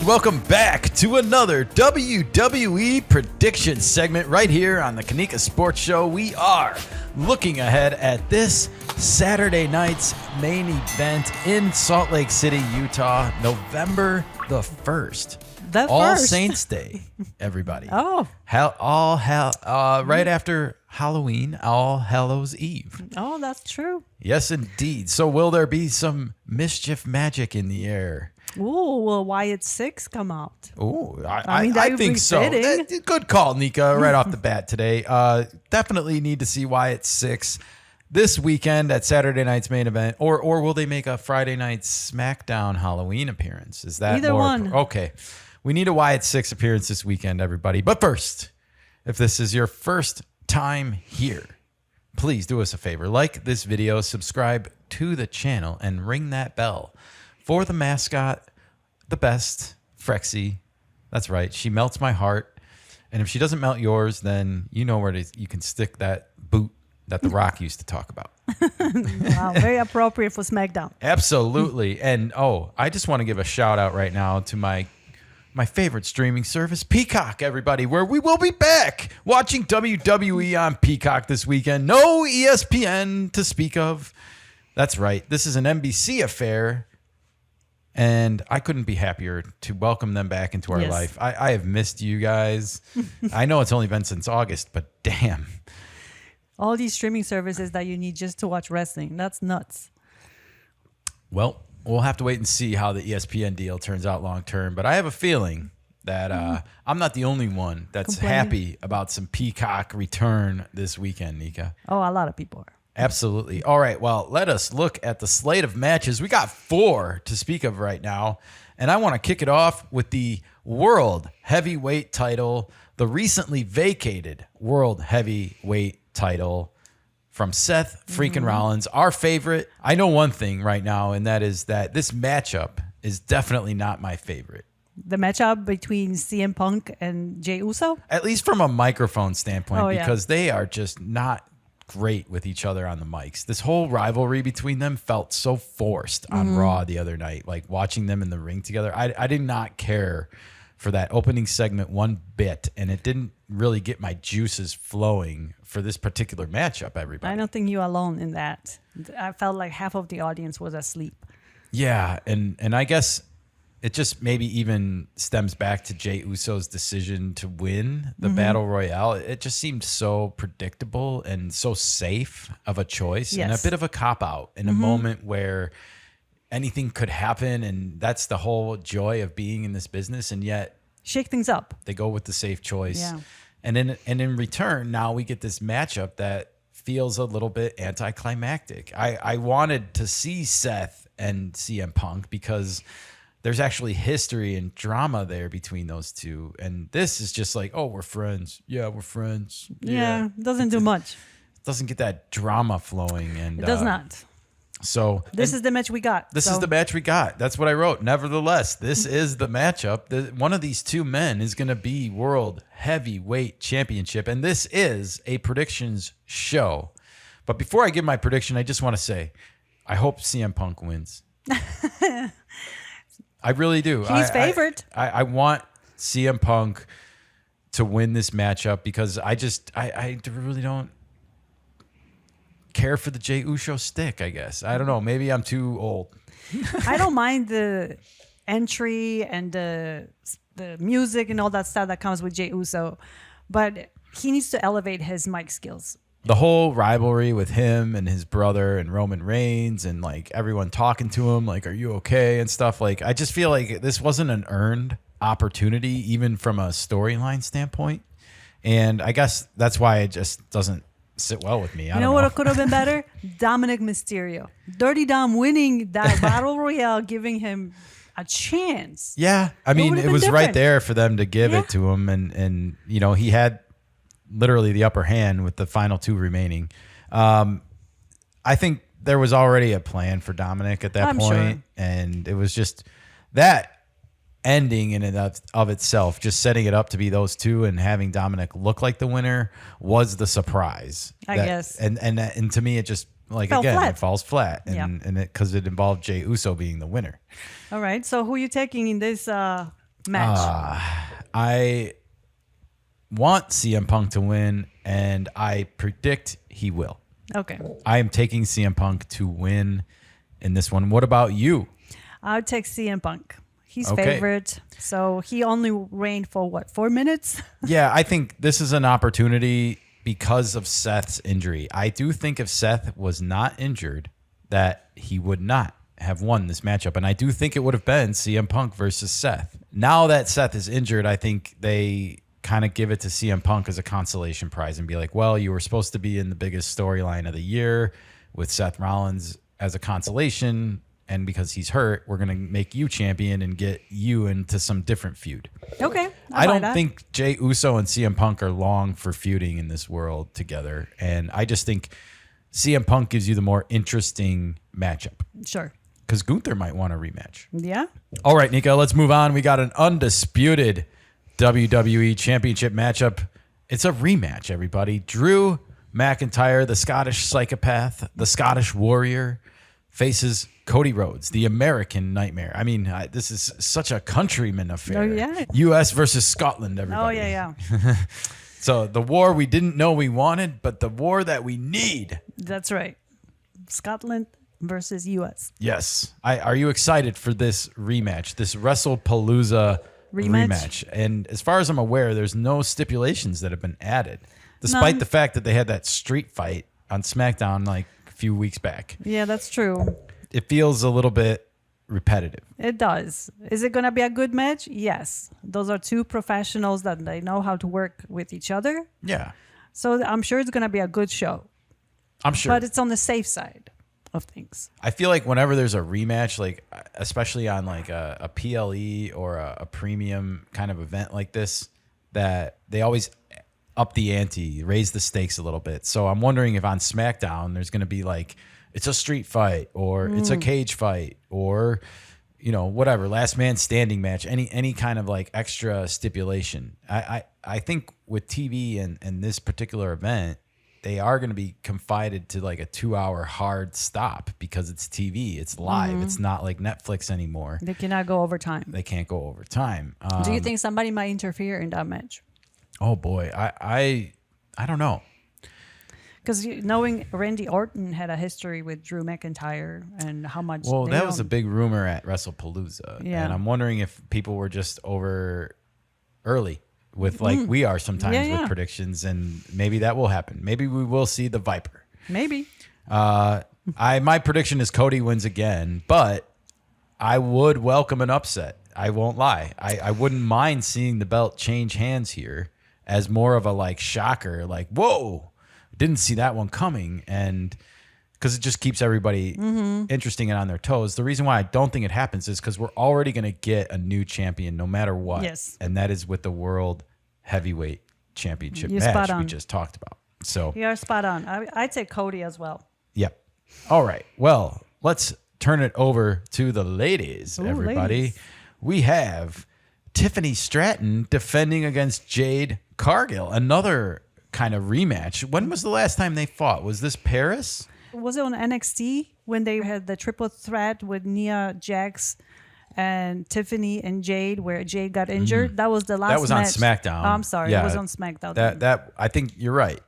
welcome back to another WWE prediction segment right here on the Kanika Sports Show. We are looking ahead at this Saturday night's main event in Salt Lake City, Utah, November the 1st. All Saints Day, everybody. Oh. Right after Halloween, All Hallows Eve. Oh, that's true. Yes, indeed. So will there be some mischief magic in the air? Ooh, will Wyatt 6 come out? Ooh, I think so. Good call, Nika, right off the bat today. Definitely need to see Wyatt 6 this weekend at Saturday night's main event. Or will they make a Friday night SmackDown Halloween appearance? Is that either one? Okay. We need a Wyatt 6 appearance this weekend, everybody. But first, if this is your first time here, please do us a favor. Like this video, subscribe to the channel, and ring that bell for the mascot, the best, Frexy. That's right. She melts my heart. And if she doesn't melt yours, then you know where you can stick that boot that The Rock used to talk about. Wow, very appropriate for SmackDown. Absolutely. And, I just want to give a shout out right now to my favorite streaming service, Peacock, everybody, where we will be back watching WWE on Peacock this weekend. No ESPN to speak of. That's right. This is an NBC affair, and I couldn't be happier to welcome them back into our life. I have missed you guys. I know it's only been since August, but damn. All these streaming services that you need just to watch wrestling. That's nuts. Well, we'll have to wait and see how the ESPN deal turns out long term. But I have a feeling that I'm not the only one that's happy about some Peacock return this weekend, Nika. Oh, a lot of people are. Absolutely. All right, well, let us look at the slate of matches. We got 4 to speak of right now. And I want to kick it off with the World Heavyweight title, the recently vacated World Heavyweight title from Seth freaking Rollins, our favorite. I know one thing right now, and that is that this matchup is definitely not my favorite. The matchup between CM Punk and Jey Uso? At least from a microphone standpoint, because they are just not great with each other on the mics. This whole rivalry between them felt so forced on Raw the other night, like watching them in the ring together. I did not care for that opening segment one bit, and it didn't really get my juices flowing for this particular matchup, everybody. I don't think you're alone in that. I felt like half of the audience was asleep. Yeah, and I guess it just maybe even stems back to Jey Uso's decision to win the Battle Royale. It just seemed so predictable and so safe of a choice, and a bit of a cop-out in a moment where anything could happen, and that's the whole joy of being in this business, and yet shake things up. They go with the safe choice. Yeah. And in return, now we get this matchup that feels a little bit anticlimactic. I wanted to see Seth and CM Punk because there's actually history and drama there between those two. And this is just like, oh, we're friends. Yeah, we're friends. Yeah, doesn't do much. It doesn't get that drama flowing. And it does not. So this is the match we got. This is the match we got. That's what I wrote. Nevertheless, this is the matchup. One of these two men is going to be World Heavyweight Championship. And this is a predictions show. But before I give my prediction, I just want to say, I hope CM Punk wins. I really do. He's favored. I want CM Punk to win this matchup because I really don't care for the Jey Uso stick, I guess. I don't know. Maybe I'm too old. I don't mind the entry and the music and all that stuff that comes with Jey Uso, but he needs to elevate his mic skills. The whole rivalry with him and his brother and Roman Reigns and like everyone talking to him like, are you okay? And stuff. Like, I just feel like this wasn't an earned opportunity, even from a storyline standpoint. And I guess that's why it just doesn't sit well with me. You know what could have been better? Dominik Mysterio. Dirty Dom winning that Battle Royale, giving him a chance. Yeah. I mean, it was right there for them to give it to him. And you know, he had literally the upper hand with the final 2 remaining. I think there was already a plan for Dominik at that point. Sure. And it was just that ending in and of itself, just setting it up to be those two and having Dominik look like the winner was the surprise. I guess. And to me, it just like, it falls flat. And because it involved Jey Uso being the winner. All right. So who are you taking in this match? I want CM Punk to win, and I predict he will. Okay. I am taking CM Punk to win in this one. What about you? I'll take CM Punk. He's Okay. favorite. So he only reigned for what, 4 minutes? Yeah, I think this is an opportunity because of Seth's injury. I do think if Seth was not injured, that he would not have won this matchup. And I do think it would have been CM Punk versus Seth. Now that Seth is injured, I think they kind of give it to CM Punk as a consolation prize and be like, well, you were supposed to be in the biggest storyline of the year with Seth Rollins as a consolation. And because he's hurt, we're going to make you champion and get you into some different feud. Okay. I buy don't that. think Jey Uso and CM Punk are long for feuding in this world together. And I just think CM Punk gives you the more interesting matchup Sure. because Gunther might want a rematch. Yeah. All right, Nico, let's move on. We got an undisputed WWE Championship matchup. It's a rematch, everybody. Drew McIntyre, the Scottish psychopath, the Scottish warrior, faces Cody Rhodes, the American Nightmare. I mean, this is such a countryman affair. Oh, yeah. U.S. versus Scotland, everybody. Oh, yeah. So the war we didn't know we wanted, but the war that we need. That's right. Scotland versus U.S. Yes. Are you excited for this rematch, this WrestlePalooza rematch? And as far as I'm aware, there's no stipulations that have been added, despite None. the fact that they had that street fight on SmackDown like a few weeks back. Yeah, that's true. It feels a little bit repetitive. It does. Is it going to be a good match? Yes. Those are two professionals that they know how to work with each other. Yeah, So I'm sure it's going to be a good show. I'm sure. But it's on the safe side of things. I feel like whenever there's a rematch, like especially on like a PLE or a premium kind of event like this, that they always up the ante, raise the stakes a little bit. So I'm wondering if on SmackDown there's going to be like it's a street fight or it's a cage fight or whatever, last man standing match, any kind of like extra stipulation. I think with TV and this particular event, they are going to be confided to like a 2-hour hard stop because it's TV, it's live, it's not like Netflix anymore. They cannot go over time. They can't go over time. Do you think somebody might interfere in that match? Oh boy, I don't know. Because knowing Randy Orton had a history with Drew McIntyre and how much. Well, they that was a don't- big rumor at WrestlePalooza. Yeah. And I'm wondering if people were just over early with like we are sometimes Yeah. with predictions, and maybe that will happen. Maybe we will see the Viper. Maybe. My prediction is Cody wins again, but I would welcome an upset. I won't lie. I wouldn't mind seeing the belt change hands here as more of a like shocker, like, whoa, didn't see that one coming. And because it just keeps everybody interesting and on their toes. The reason why I don't think it happens is because we're already going to get a new champion no matter what. Yes. And that is with the World Heavyweight Championship You're spot match we on. just talked about. So, You're spot on. I'd say Cody as well. yep. All right. Well, let's turn it over to the ladies, Ooh, everybody. ladies. We have Tiffany Stratton defending against Jade Cargill, another kind of rematch. When was the last time they fought? Was this Paris? Was it on NXT when they had the triple threat with Nia Jax and Tiffany and Jade, where Jade got injured? That was the last. That was on match. SmackDown. Oh, I'm sorry, Yeah. it was on SmackDown. then. That I think you're right.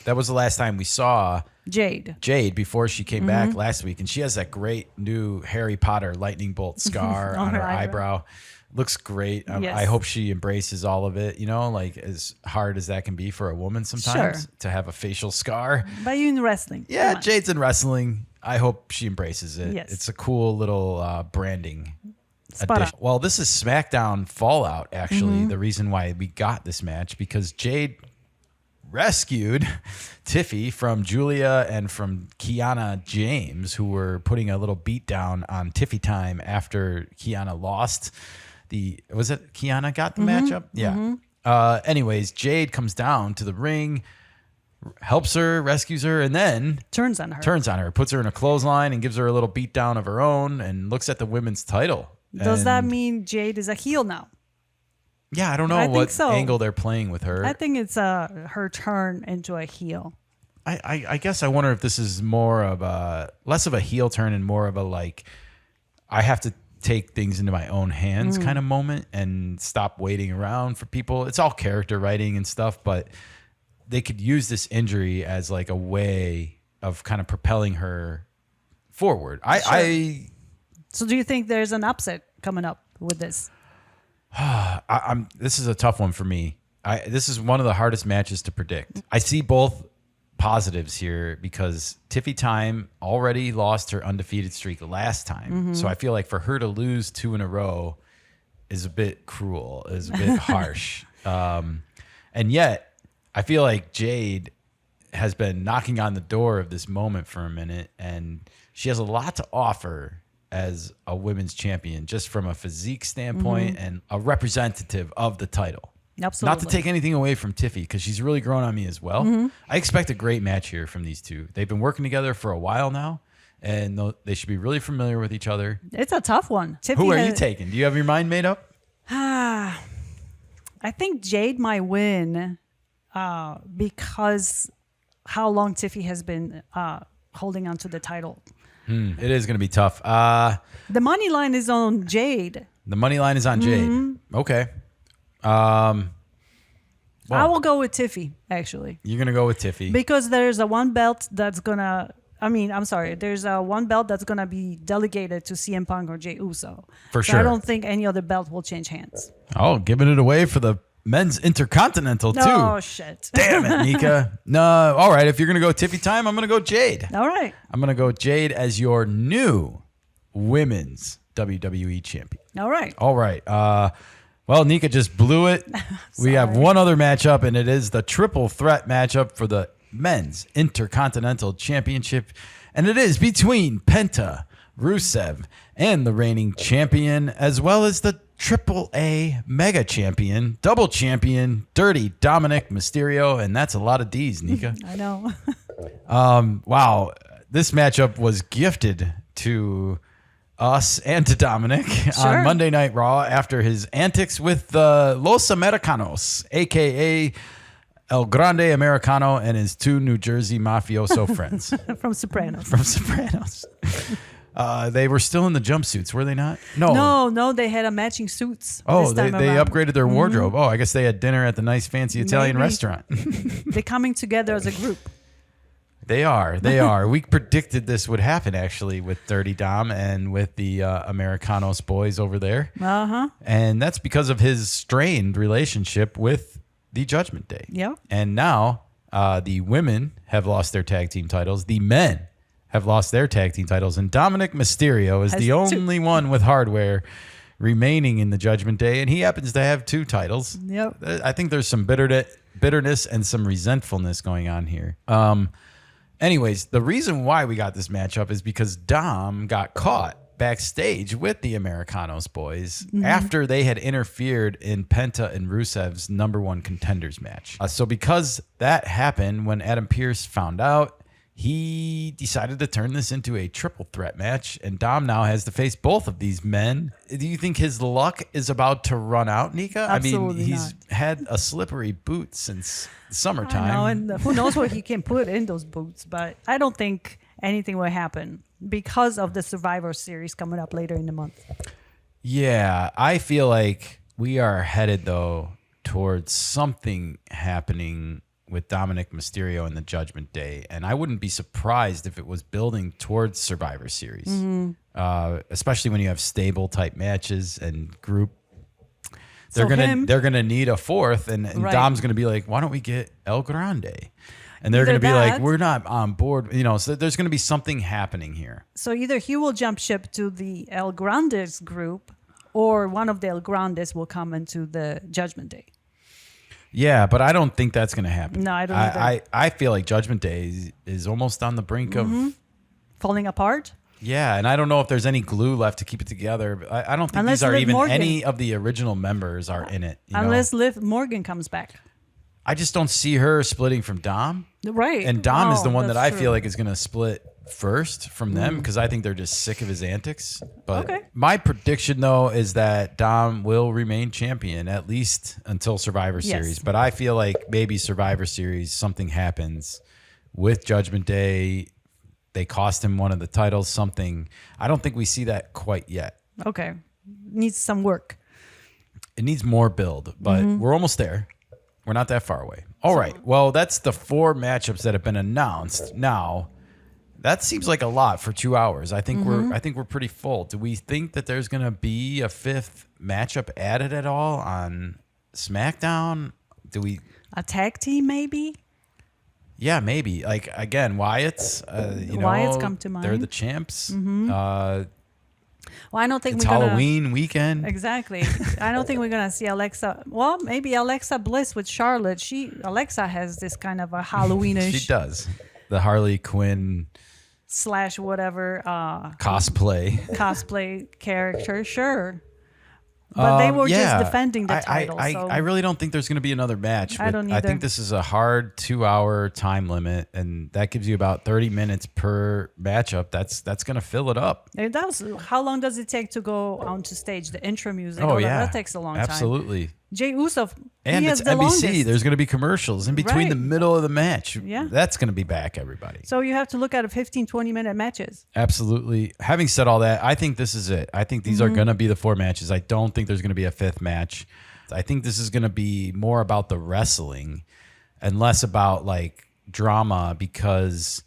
That was the last time we saw Jade. Jade before she came Mm-hmm. back last week, and she has that great new Harry Potter lightning bolt scar on her eyebrow. Looks great. Yes. I hope she embraces all of it. Like as hard as that can be for a woman sometimes Sure. to have a facial scar. But you in wrestling? Yeah, Come on. Jade's in wrestling. I hope she embraces it. Yes. It's a cool little branding Spot addition. Well, this is SmackDown Fallout, actually, the reason why we got this match, because Jade rescued Tiffy from Julia and from Kiana James, who were putting a little beat down on Tiffy time after Kiana lost. Was it Kiana got the matchup? Yeah. Anyways, Jade comes down to the ring, helps her, rescues her, and then Turns on her. puts her in a clothesline and gives her a little beat down of her own and looks at the women's title. Does that And, mean Jade is a heel now? yeah, I don't know I think what so. angle they're playing with her. I think it's her turn into a heel. I guess I wonder if this is more of a less of a heel turn and more of a like I have to take things into my own hands kind of moment and stop waiting around for people. It's all character writing and stuff, but they could use this injury as like a way of kind of propelling her forward. So do you think there's an upset coming up with this? This is a tough one for me. This is one of the hardest matches to predict. I see both positives here because Tiffy Time already lost her undefeated streak last time. So I feel like for her to lose 2 in a row is a bit cruel, is a bit harsh. And yet I feel like Jade has been knocking on the door of this moment for a minute, and she has a lot to offer as a women's champion, just from a physique standpoint and a representative of the title. Absolutely. Not to take anything away from Tiffy, because she's really grown on me as well. I expect a great match here from these two. They've been working together for a while now, and they should be really familiar with each other. It's a tough one. Tiffy Who are you taking? Do you have your mind made up? I think Jade might win because how long Tiffy has been holding on to the title. It is going to be tough. The money line is on Jade. The money line is on Jade. Okay. I will go with Tiffy, actually. You're going to go with Tiffy. Because there's a one belt that's going to... there's a one belt that's going to be delegated to CM Punk or Jey Uso. For sure. I don't think any other belt will change hands. Oh, giving it away for the men's Intercontinental, too. Oh, shit. Damn it, Nika. No, all right. If you're going to go Tiffy Time, I'm going to go Jade. All right. I'm going to go Jade as your new women's WWE champion. All right. All right. Well, Nika just blew it. We have one other matchup, and it is the triple threat matchup for the men's Intercontinental Championship. And it is between Penta, Rusev, and the reigning champion, as well as the AAA mega champion, double champion, Dirty Dominik Mysterio. And that's a lot of D's, Nika. I know. Wow. This matchup was gifted to us and to Dominik on Monday Night Raw after his antics with Los Americanos, a.k.a. El Grande Americano, and his 2 New Jersey mafioso friends. From Sopranos. From Sopranos. They were still in the jumpsuits, were they not? No, they had a matching suits. Oh, they upgraded their wardrobe. Oh, I guess they had dinner at the nice fancy Italian restaurant. They're coming together as a group. They are. We predicted this would happen, actually, with Dirty Dom and with the Americanos boys over there. Uh-huh. And that's because of his strained relationship with the Judgment Day. Yeah. And now the women have lost their tag team titles. The men have lost their tag team titles. And Dominik Mysterio is the only one with hardware remaining in the Judgment Day. And he happens to have 2 titles. Yep. I think there's some bitterness and some resentfulness going on here. Anyways, the reason why we got this matchup is because Dom got caught backstage with the Americanos boys after they had interfered in Penta and Rusev's #1 contenders match. So because that happened, when Adam Pearce found out, he decided to turn this into a triple threat match, and Dom now has to face both of these men. Do you think his luck is about to run out, Nika? Absolutely he's had a slippery boot since summertime. I know, and who knows what he can put in those boots, but I don't think anything will happen because of the Survivor Series coming up later in the month. Yeah, I feel like we are headed, though, towards something happening with Dominik Mysterio and the Judgment Day. And I wouldn't be surprised if it was building towards Survivor Series, especially when you have stable type matches and group. They're gonna need a fourth, and Right. Dom's gonna be like, why don't we get El Grande? And they're Either gonna be like, that- we're not on board. So there's gonna be something happening here. So either he will jump ship to the El Grandes group, or one of the El Grandes will come into the Judgment Day. Yeah, but I don't think that's gonna happen. No, I don't either. I feel like Judgment Day is almost on the brink of. Falling apart? Yeah, and I don't know if there's any glue left to keep it together. I don't think Unless these are Liv even Morgan. any of the original members are in it. Unless Liv Morgan comes back. I just don't see her splitting from Dom. Right. And Dom is the one that that's I true. feel like is going to split first from them because I think they're just sick of his antics. But Okay. my prediction, though, is that Dom will remain champion at least until Survivor Series. But I feel like maybe Survivor Series, something happens with Judgment Day. They cost him one of the titles, something. I don't think we see that quite yet. Okay. Needs some work. It needs more build, but we're almost there. We're not that far away. All right. Well, that's the 4 matchups that have been announced. Now, that seems like a lot for 2 hours. I think we're pretty full. Do we think that there's going to be a 5th matchup added at all on SmackDown? Do we A tag team, maybe? Yeah, maybe. Like again, Wyatt's. Wyatt's come to mind. They're the champs. Well, I don't think It's we're gonna Halloween weekend. exactly. I don't think we're gonna see Alexa. Well, maybe Alexa Bliss with Charlotte. Alexa has this kind of a Halloweenish She does the Harley Quinn / whatever cosplay character. Sure. But they were just defending the title. I really don't think there's going to be another match. I don't either. I think this is a hard 2-hour time limit, and that gives you about 30 minutes per matchup. That's going to fill it up. It does. How long does it take to go onto stage? The intro music. Oh, yeah. That takes a long time. Absolutely. Jey Uso. And he it's has the NBC. longest. There's going to be commercials in between the middle of the match. Yeah. That's going to be back, everybody. So you have to look at a 15, 20-minute matches. Absolutely. Having said all that, I think this is it. I think these are going to be the 4 matches. I don't think there's going to be a 5th match. I think this is going to be more about the wrestling and less about like drama, because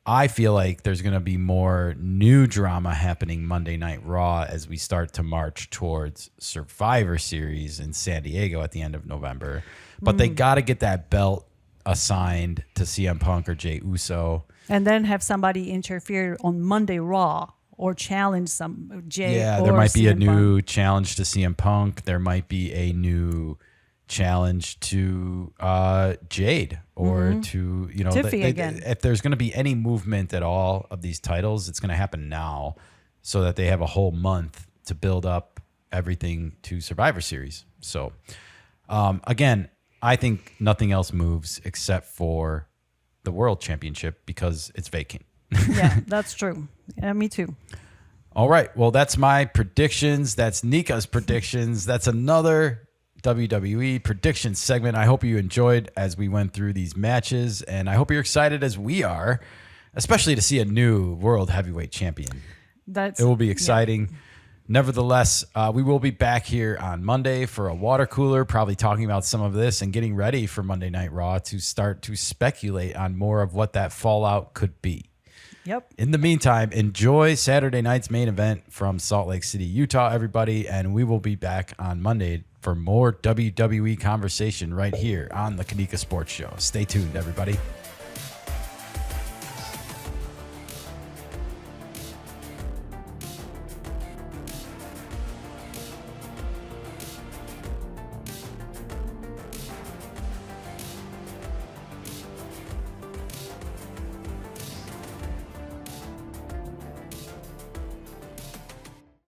I feel like there's going to be more new drama happening Monday Night Raw as we start to march towards Survivor Series in San Diego at the end of November. But they got to get that belt assigned to CM Punk or Jey Uso. And then have somebody interfere on Monday Raw or challenge some Jey. Yeah, or there might be a CM new Punk. challenge to CM Punk. There might be a new challenge to Jade or to, Tiffy again. If there's going to be any movement at all of these titles, it's going to happen now so that they have a whole month to build up everything to Survivor Series. So, again, I think nothing else moves except for the World Championship because it's vacant. Yeah, that's true. Yeah, me too. All right. Well, that's my predictions. That's Nika's predictions. That's another WWE prediction segment. I hope you enjoyed as we went through these matches, and I hope you're excited as we are, especially to see a new World Heavyweight Champion. It will be exciting. Yeah. Nevertheless, we will be back here on Monday for a water cooler, probably talking about some of this and getting ready for Monday Night Raw to start to speculate on more of what that fallout could be. Yep. In the meantime, enjoy Saturday night's main event from Salt Lake City, Utah, everybody, and we will be back on Monday for more WWE conversation right here on the Kanika Sports Show. Stay tuned, everybody.